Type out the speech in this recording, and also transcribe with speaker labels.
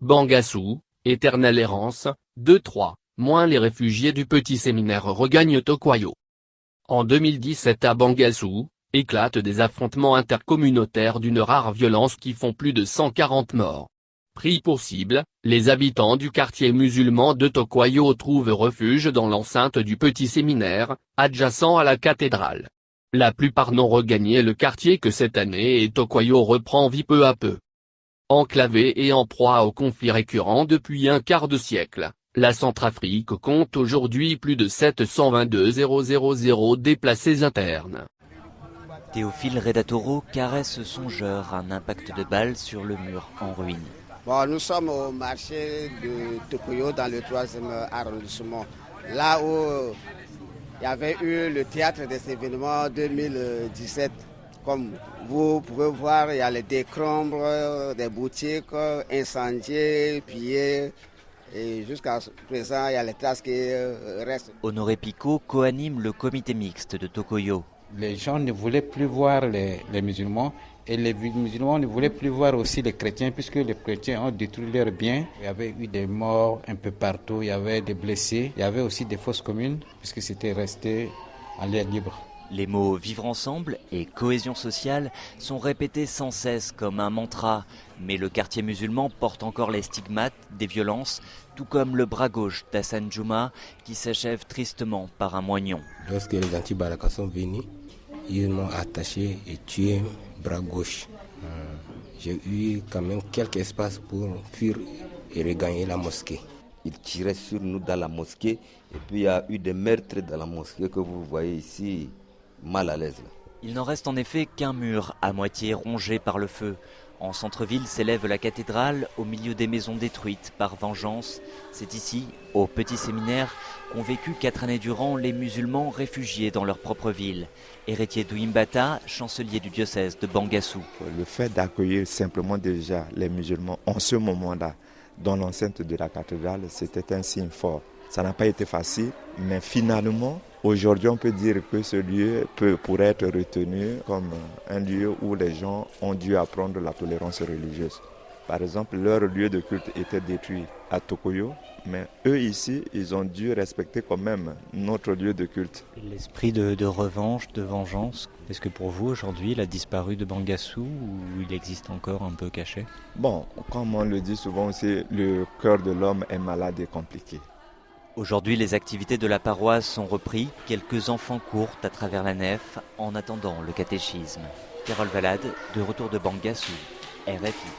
Speaker 1: Bangassou, éternelle errance, 2-3, moins les réfugiés du petit séminaire regagnent Tokoyo. En 2017 à Bangassou, éclatent des affrontements intercommunautaires d'une rare violence qui font plus de 140 morts. Pris pour cible, les habitants du quartier musulman de Tokoyo trouvent refuge dans l'enceinte du petit séminaire, adjacent à la cathédrale. La plupart n'ont regagné le quartier que cette année et Tokoyo reprend vie peu à peu. Enclavée et en proie aux conflits récurrents depuis un quart de siècle, la Centrafrique compte aujourd'hui plus de 722 000 déplacés internes.
Speaker 2: Théophile Redatoro caresse songeur un impact de balle sur le mur en ruine.
Speaker 3: Bon, nous sommes au marché de Tokoyo dans le 3e arrondissement, là où il y avait eu le théâtre des événements 2017. Comme vous pouvez voir, il y a les décombres des boutiques incendiées, pillées. Et jusqu'à présent, il y a les traces qui restent.
Speaker 2: Honoré Picot co-anime le comité mixte de Tokoyo.
Speaker 4: Les gens ne voulaient plus voir les musulmans et les musulmans ne voulaient plus voir aussi les chrétiens puisque les chrétiens ont détruit leurs biens. Il y avait eu des morts un peu partout, il y avait des blessés, il y avait aussi des fosses communes puisque c'était resté en l'air libre.
Speaker 2: Les mots vivre ensemble et cohésion sociale sont répétés sans cesse comme un mantra, mais le quartier musulman porte encore les stigmates des violences, tout comme le bras gauche d'Hassan Djouma qui s'achève tristement par un moignon.
Speaker 5: Lorsque les anti-Balaka sont venus, ils m'ont attaché et tué bras gauche. J'ai eu quand même quelques espaces pour fuir et regagner la mosquée.
Speaker 6: Ils tiraient sur nous dans la mosquée et puis il y a eu des meurtres dans la mosquée que vous voyez ici. Mal à l'aise.
Speaker 2: Il n'en reste en effet qu'un mur à moitié rongé par le feu. En centre-ville s'élève la cathédrale au milieu des maisons détruites par vengeance. C'est ici, au petit séminaire, qu'ont vécu 4 années durant les musulmans réfugiés dans leur propre ville. Héritier d'Ouimbata, chancelier du diocèse de Bangassou.
Speaker 7: Le fait d'accueillir simplement déjà les musulmans en ce moment-là dans l'enceinte de la cathédrale, c'était un signe fort. Ça n'a pas été facile, mais finalement, aujourd'hui, on peut dire que ce lieu pourrait être retenu comme un lieu où les gens ont dû apprendre la tolérance religieuse. Par exemple, leur lieu de culte était détruit à Tokoyo, mais eux ici, ils ont dû respecter quand même notre lieu de culte.
Speaker 8: L'esprit de revanche, de vengeance, est-ce que pour vous, aujourd'hui, il a disparu de Bangassou ou il existe encore un peu caché?
Speaker 7: Bon, comme on le dit souvent aussi, le cœur de l'homme est malade et compliqué.
Speaker 2: Aujourd'hui, les activités de la paroisse sont reprises. Quelques enfants courent à travers la nef en attendant le catéchisme. Carole Valade, de retour de Bangassou, RFI.